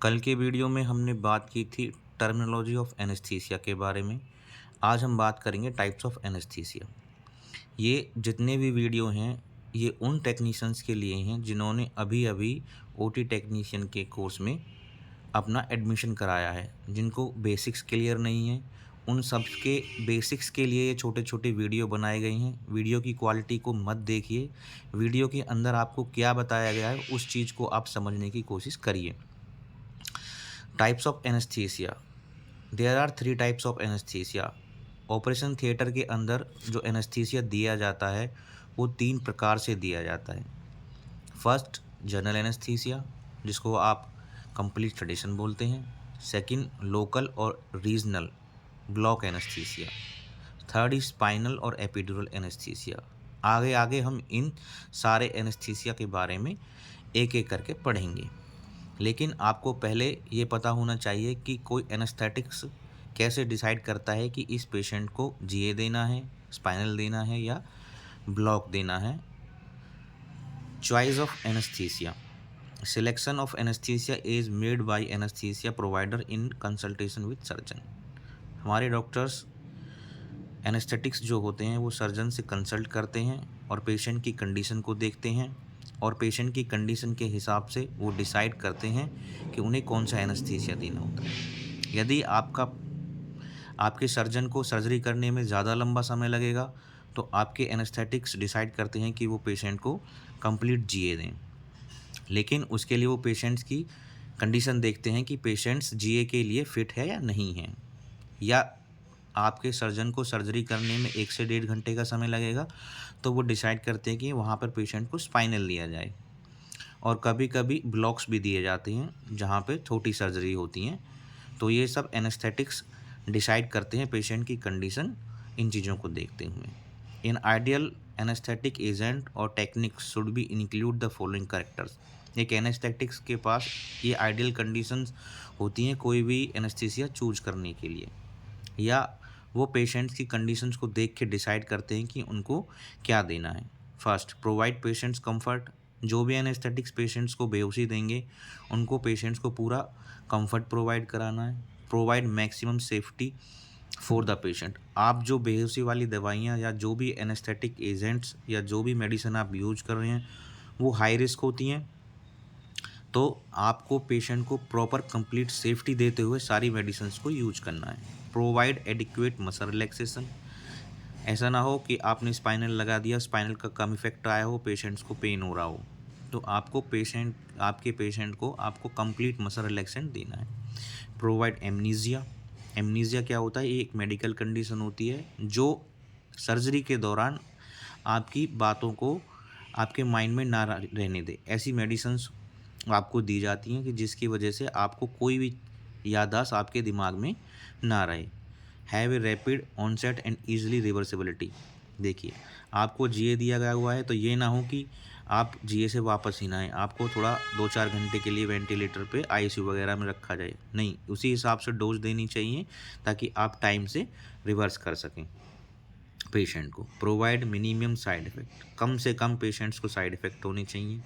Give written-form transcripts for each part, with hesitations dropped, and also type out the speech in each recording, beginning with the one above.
कल के वीडियो में हमने बात की थी टर्मिनोलॉजी ऑफ एनेस्थीसिया के बारे में। आज हम बात करेंगे टाइप्स ऑफ एनेस्थीसिया। ये जितने भी वीडियो हैं ये उन टेक्नीशियंस के लिए हैं जिन्होंने अभी अभी ओटी टेक्नीशियन के कोर्स में अपना एडमिशन कराया है। जिनको बेसिक्स क्लियर नहीं है उन सब के बेसिक्स के लिए ये छोटे छोटे वीडियो बनाए गए हैं। वीडियो की क्वालिटी को मत देखिए, वीडियो के अंदर आपको क्या बताया गया है उस चीज़ को आप समझने की कोशिश करिए। Types of anaesthesia. There are 3 types of anaesthesia. Operation theatre के अंदर जो एनेस्थीसिया दिया जाता है वो 3 प्रकार से दिया जाता है। फर्स्ट, जनरल एनेस्थीसिया, जिसको आप कंप्लीट सेडेशन बोलते हैं। सेकंड, लोकल और regional block anaesthesia. Third, spinal और एपिड्यूरल एनेस्थीसिया। आगे आगे हम इन सारे एनेस्थीसिया के बारे में एक एक करके पढ़ेंगे, लेकिन आपको पहले ये पता होना चाहिए कि कोई एनेस्थेटिक्स कैसे डिसाइड करता है कि इस पेशेंट को जीए देना है, स्पाइनल देना है या ब्लॉक देना है। Choice of anaesthesia. Selection of anaesthesia is made by anaesthesia provider in consultation with surgeon. हमारे डॉक्टर्स एनेस्थेटिक्स जो होते हैं वो सर्जन से कंसल्ट करते हैं और पेशेंट की कंडीशन को देखते हैं और पेशेंट की कंडीशन के हिसाब से वो डिसाइड करते हैं कि उन्हें कौन सा एनेस्थीसिया देना होता है। यदि आपके सर्जन को सर्जरी करने में ज़्यादा लंबा समय लगेगा तो आपके एनेस्थेटिक्स डिसाइड करते हैं कि वो पेशेंट को कंप्लीट जीए दें, लेकिन उसके लिए वो पेशेंट्स की कंडीशन देखते हैं कि पेशेंट्स जीए के लिए फ़िट है या नहीं है। या आपके सर्जन को सर्जरी करने में 1 से 1.5 घंटे का समय लगेगा तो वो डिसाइड करते हैं कि वहाँ पर पेशेंट को स्पाइनल लिया जाए। और कभी कभी ब्लॉक्स भी दिए जाते हैं जहाँ पे छोटी सर्जरी होती हैं। तो ये सब एनेस्थेटिक्स डिसाइड करते हैं पेशेंट की कंडीशन इन चीज़ों को देखते हुए। इन आइडियल एनेस्थेटिक एजेंट और techniques should be include the following characters. एक एनेस्थेटिक्स के पास ये आइडियल कंडीशंस होती हैं कोई भी एनेस्थीसिया चूज करने के लिए, या वो पेशेंट्स की कंडीशंस को देख के डिसाइड करते हैं कि उनको क्या देना है। First, provide patients comfort. जो भी एनेस्थेटिक्स पेशेंट्स को बेहोशी देंगे उनको पेशेंट्स को पूरा कंफर्ट प्रोवाइड कराना है। Provide maximum safety for the patient. आप जो बेहोशी वाली दवाइयाँ या जो भी एनेस्थेटिक एजेंट्स या जो भी मेडिसिन आप यूज कर रहे हैं वो हाई रिस्क होती हैं, तो आपको पेशेंट को प्रॉपर कंप्लीट सेफ्टी देते हुए सारी मेडिसिन को यूज करना है। Provide adequate muscle relaxation. ऐसा ना हो कि आपने स्पाइनल लगा दिया, स्पाइनल का कम इफेक्ट आया हो, पेशेंट्स को पेन हो रहा हो, तो आपके पेशेंट को आपको कंप्लीट मसल रिलैक्सेशन देना है। Provide amnesia. एमनीजिया क्या होता है? ये एक मेडिकल कंडीशन होती है जो सर्जरी के दौरान आपकी बातों को आपके माइंड में ना रहने दे। ऐसी मेडिसिन्स आपको दी जाती हैं कि जिसकी वजह से आपको कोई भी याददाश्त आपके दिमाग में ना रहे। Have a rapid onset and easily reversibility. देखिए, आपको जीए दिया गया हुआ है तो ये ना हो कि आप जीए से वापस ही ना आए, आपको थोड़ा 2-4 घंटे के लिए वेंटिलेटर पे आईसीयू वगैरह में रखा जाए। नहीं, उसी हिसाब से डोज देनी चाहिए ताकि आप टाइम से रिवर्स कर सकें पेशेंट को। Provide minimum side effect. कम से कम पेशेंट्स को साइड इफ़ेक्ट होनी चाहिए।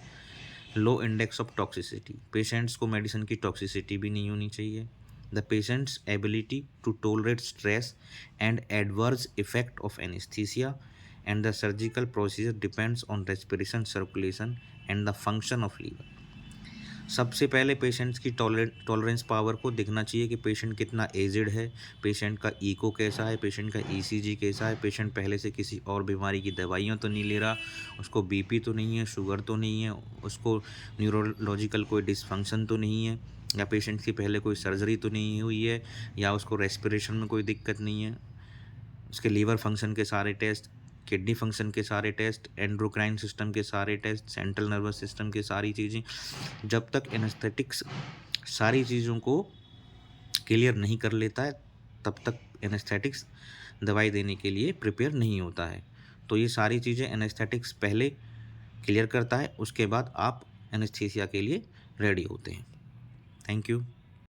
Low index of toxicity. Patients को मेडिसिन की टॉक्सिसिटी भी नहीं होनी चाहिए। The patient's ability to tolerate stress and adverse effect of anaesthesia and the surgical procedure depends on respiration, circulation and the function of liver. सबसे पहले patients की tolerance power को देखना चाहिए कि पेशेंट कितना एजिड है, पेशेंट का ईको कैसा है, पेशेंट का ईसीजी कैसा है, पेशेंट पहले से किसी और बीमारी की दवाइयाँ तो नहीं ले रहा, उसको बीपी तो नहीं है, शुगर तो नहीं है, उसको न्यूरोलॉजिकल कोई डिसफंक्शन तो नहीं है, या पेशेंट की पहले कोई सर्जरी तो नहीं हुई है, या उसको रेस्पिरेशन में कोई दिक्कत नहीं है, उसके लीवर फंक्शन के सारे टेस्ट, किडनी फंक्शन के सारे टेस्ट, एंडोक्राइन सिस्टम के सारे टेस्ट, सेंट्रल नर्वस सिस्टम के सारी चीज़ें। जब तक एनेस्थेटिक्स सारी चीज़ों को क्लियर नहीं कर लेता है तब तक एनेस्थेटिक्स दवाई देने के लिए प्रिपेयर नहीं होता है। तो ये सारी चीज़ें एनेस्थेटिक्स पहले क्लियर करता है, उसके बाद आप एनेस्थीसिया के लिए रेडी होते हैं। Thank you.